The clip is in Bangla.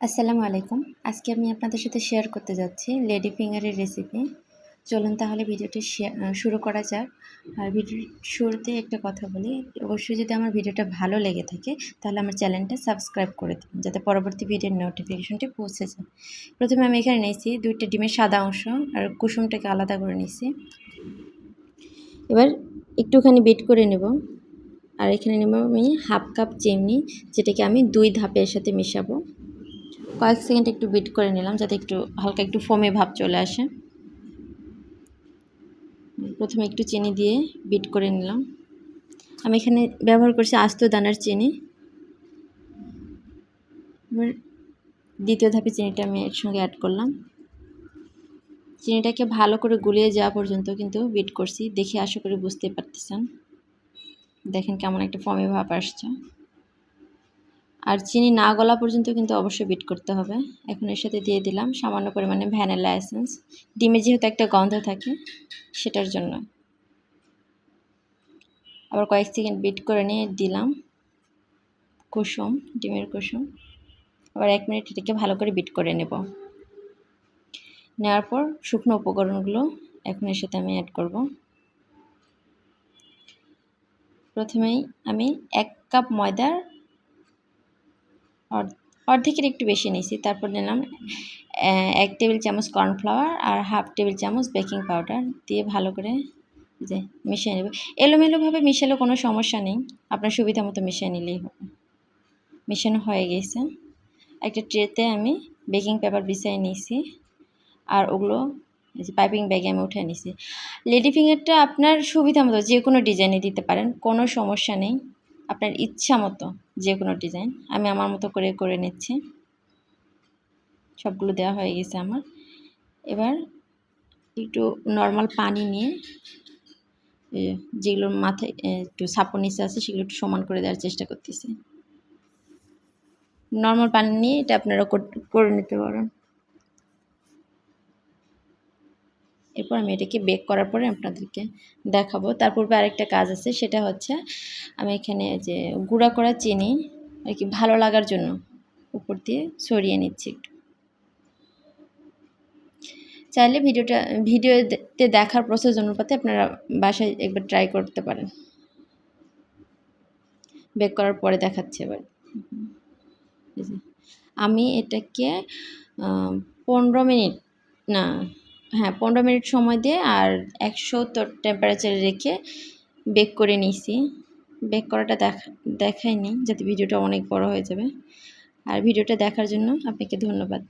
আসসালামু আলাইকুম। আজকে আমি আপনাদের সাথে শেয়ার করতে যাচ্ছি লেডি ফিঙ্গারের রেসিপি। চলুন তাহলে ভিডিওটি শুরু করা যাক। আর ভিডিওর শুরুতে একটা কথা বলি, অবশ্যই যদি আমার ভিডিওটা ভালো লেগে থাকে তাহলে আমার চ্যানেলটা সাবস্ক্রাইব করে দিন, যাতে পরবর্তী ভিডিওর নোটিফিকেশনটি পৌঁছে যায়। প্রথমে আমি এখানে নিয়েছি 2টা ডিমের সাদা অংশ আর কুসুমটাকে আলাদা করে নিয়েছি। এবার একটুখানি বিট করে নেব। আর এখানে নেব আমি হাফ কাপ চিনি, যেটাকে আমি 2 ধাপে এর সাথে মেশাবো। কয়েক সেকেন্ড একটু বিট করে নিলাম, যাতে একটু হালকা একটু ফোমে ভাব চলে আসে। প্রথমে একটু চিনি দিয়ে বিট করে নিলাম। আমি এখানে ব্যবহার করছি আস্ত দানার চিনি। এবার দ্বিতীয় ধাপে চিনিটা আমি এর সঙ্গে অ্যাড করলাম। চিনিটাকে ভালো করে গুলিয়ে যাওয়া পর্যন্ত কিন্তু বিট করছি। দেখে আশা করি বুঝতে পারতেছেন। দেখেন কেমন একটা ফোমে ভাব আসছে। আর চিনি না গলা পর্যন্ত কিন্তু অবশ্যই বিট করতে হবে। এখন এর সাথে দিয়ে দিলাম সামান্য পরিমাণে ভ্যানিলা এসেন্স। ডিমে যেহেতু একটা গন্ধ থাকে সেটার জন্য। আবার কয়েক সেকেন্ড বিট করে নিয়ে দিলাম কুসুম, ডিমের কুসুম। আবার 1 মিনিট এটাকে ভালো করে বিট করে নেব। নেওয়ার পর শুকনো উপকরণগুলো এখন এর সাথে আমি অ্যাড করব। প্রথমেই আমি 1 কাপ ময়দার অর্ধেকের একটু বেশি নিয়েছি। তারপর নিলাম 1 টেবিল চামচ কর্নফ্লাওয়ার আর হাফ টেবিল চামচ বেকিং পাউডার দিয়ে ভালো করে যে মিশিয়ে নেব। এলোমেলোভাবে মিশালে কোনো সমস্যা নেই, আপনার সুবিধা মতো মিশিয়ে নিলেই হবে। মেশানো হয়ে গেছে। একটা ট্রেতে আমি বেকিং পেপার বিছিয়ে নিয়েছি আর ওগুলো এই যে পাইপিং ব্যাগে আমি উঠিয়ে নিয়েছি। লেডি ফিঙ্গারটা আপনার সুবিধা মতো যে কোনো ডিজাইনে দিতে পারেন, কোনো সমস্যা নেই। আপনার ইচ্ছা মতো যে কোনো ডিজাইন আমি আমার মতো করে নিচ্ছি। সবগুলো দেওয়া হয়ে গেছে আমার। এবার একটু নর্মাল পানি নিয়ে যেগুলোর মাথায় একটু সাপোর নিচে আছে সেগুলো একটু সমান করে দেওয়ার চেষ্টা করতেছি। নর্মাল পানি নিয়ে এটা আপনারা করে নিতে পারেন। এরপর আমি এটাকে বেক করার পরে আপনাদেরকে দেখাবো। তার পূর্বে আরেকটা কাজ আছে, সেটা হচ্ছে আমি এখানে যে গুঁড়া করা চিনি আর কি ভালো লাগার জন্য উপর দিয়ে ছড়িয়ে নিচ্ছি একটু। চাইলে ভিডিওতে দেখার প্রসেস অনুপাতে আপনারা বাসায় একবার ট্রাই করতে পারেন। বেক করার পরে দেখাচ্ছি এবার। আমি এটাকে 15 মিনিট না হ্যাঁ 15 মিনিট সময় দিয়ে আর 170 টেম্পারেচারে রেখে বেক করে নিয়েছি। বেক করাটা দেখাইনি, যাতে ভিডিওটা অনেক বড় হয়ে যাবে। আর ভিডিওটা দেখার জন্য আপনাকে ধন্যবাদ।